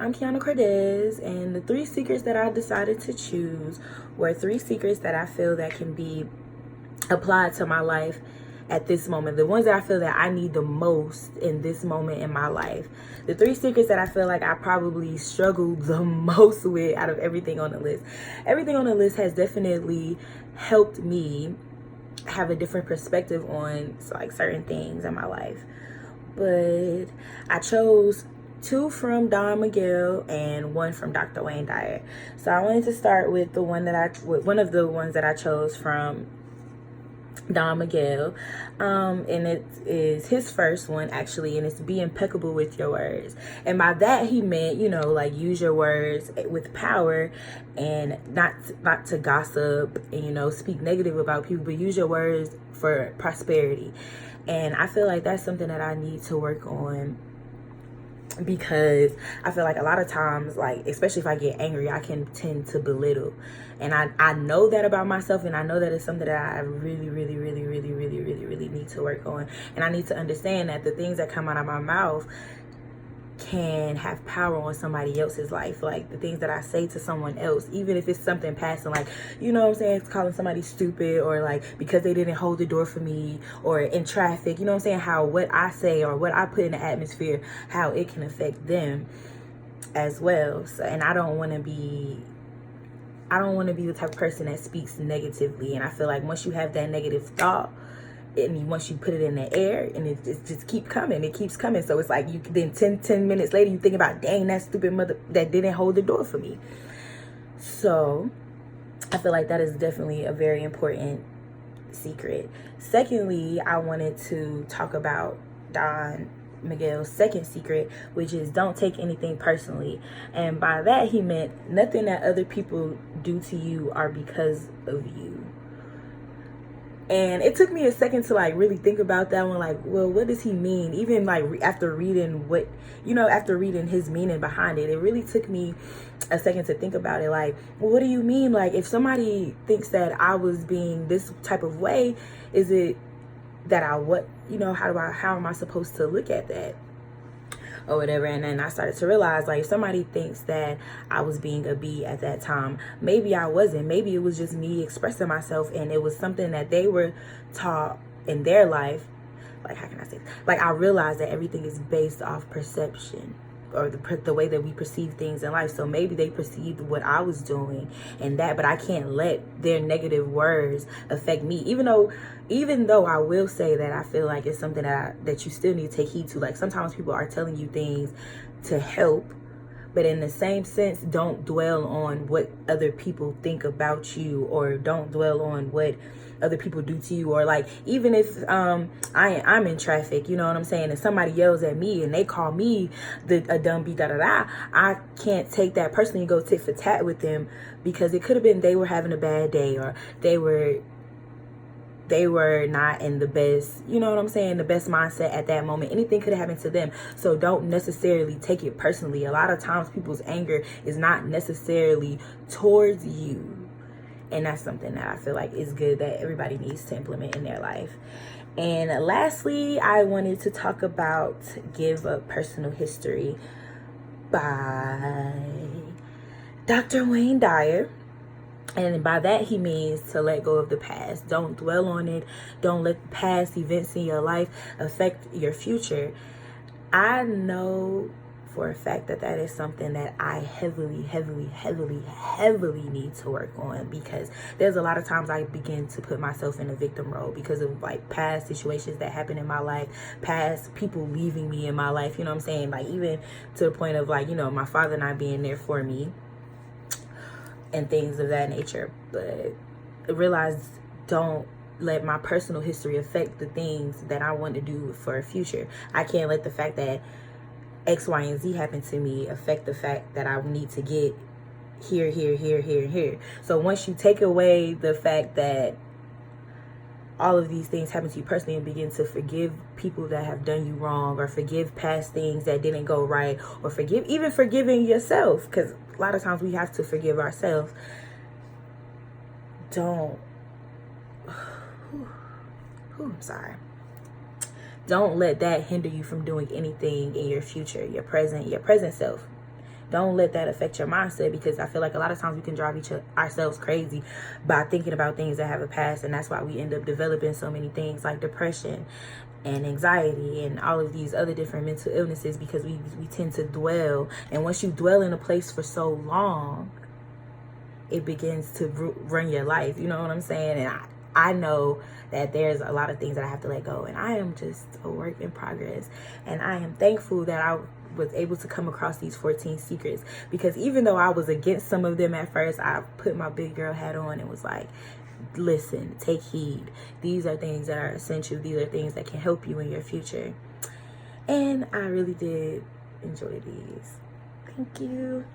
I'm Kiana Cortez, and the 3 secrets that I decided to choose were 3 secrets that I feel that can be applied to my life at this moment. The ones that I feel that I need the most in this moment in my life. The 3 secrets that I feel like I probably struggle the most with out of everything on the list. Everything on the list has definitely helped me have a different perspective on like certain things in my life. But I chose 2 from Don Miguel and 1 from Dr. Wayne Dyer. So I wanted to start with one of the ones that I chose from Don Miguel, and it is his first one actually, and it's be impeccable with your words. And by that he meant, like use your words with power, and not to gossip and speak negative about people, but use your words for prosperity. And I feel like that's something that I need to work on, because I feel like a lot of times, like especially if I get angry, I can tend to belittle. And I know that about myself, and I know that it's something that I really need to work on. And I need to understand that the things that come out of my mouth can have power on somebody else's life. Like the things that I say to someone else, even if it's something passing, like, it's calling somebody stupid, or like because they didn't hold the door for me, or in traffic, how what I say or what I put in the atmosphere, how it can affect them as well. So, and I don't want to be the type of person that speaks negatively. And I feel like once you have that negative thought, and once you put it in the air, and it just keeps coming. So it's like you then 10 minutes later you think about, dang, that stupid mother that didn't hold the door for me. So I feel like that is definitely a very important secret. Secondly, I wanted to talk about Don Miguel's second secret, which is don't take anything personally. And by that he meant nothing that other people do to you are because of you. And it took me a second to like really think about that one. Like, well, what does he mean? Even like after reading after reading his meaning behind it, it really took me a second to think about it. Like, well, what do you mean? Like, if somebody thinks that I was being this type of way, is it that how am I supposed to look at that? Or whatever. And then I started to realize, like, if somebody thinks that I was being a bee at that time, maybe I wasn't. Maybe it was just me expressing myself, and it was something that they were taught in their life. Like, how can I say this? Like, I realized that everything is based off perception, or the way that we perceive things in life. So maybe they perceived what I was doing and that, but I can't let their negative words affect me. Even though I will say that I feel like it's something that you still need to take heed to. Like, sometimes people are telling you things to help, but in the same sense, don't dwell on what other people think about you, or don't dwell on what other people do to you. Or like, even if I'm in traffic, you know what I'm saying, and somebody yells at me and they call me a dumb bee, I can't take that personally and go tit for tat with them, because it could have been they were having a bad day, or they were not in the best, the best mindset at that moment. Anything could have happened to them. So don't necessarily take it personally. A lot of times people's anger is not necessarily towards you. And that's something that I feel like is good that everybody needs to implement in their life. And lastly, I wanted to talk about Give Up Personal History by Dr. Wayne Dyer. And by that he means to let go of the past. Don't dwell on it. Don't let past events in your life affect your future. I know for a fact that is something that I heavily need to work on, because there's a lot of times I begin to put myself in a victim role because of like past situations that happened in my life, past people leaving me in my life, you know what I'm saying? Like, even to the point of like, my father not being there for me and things of that nature. But I realized, don't let my personal history affect the things that I want to do for a future. I can't let the fact that X, Y, and Z happened to me affect the fact that I need to get here. So once you take away the fact that all of these things happen to you personally, and begin to forgive people that have done you wrong, or forgive past things that didn't go right, or forgiving yourself, because a lot of times we have to forgive ourselves. Don't let that hinder you from doing anything in your future, your present self. Don't let that affect your mindset, because I feel like a lot of times we can drive ourselves crazy by thinking about things that have a past, and that's why we end up developing so many things like depression and anxiety and all of these other different mental illnesses, because we tend to dwell. And once you dwell in a place for so long, it begins to run your life. You know what I'm saying? And I know that there's a lot of things that I have to let go, and I am just a work in progress. And I am thankful that I was able to come across these 14 secrets, because even though I was against some of them at first, I put my big girl hat on and was like, listen, take heed. These are things that are essential. These are things that can help you in your future. And I really did enjoy these. Thank you.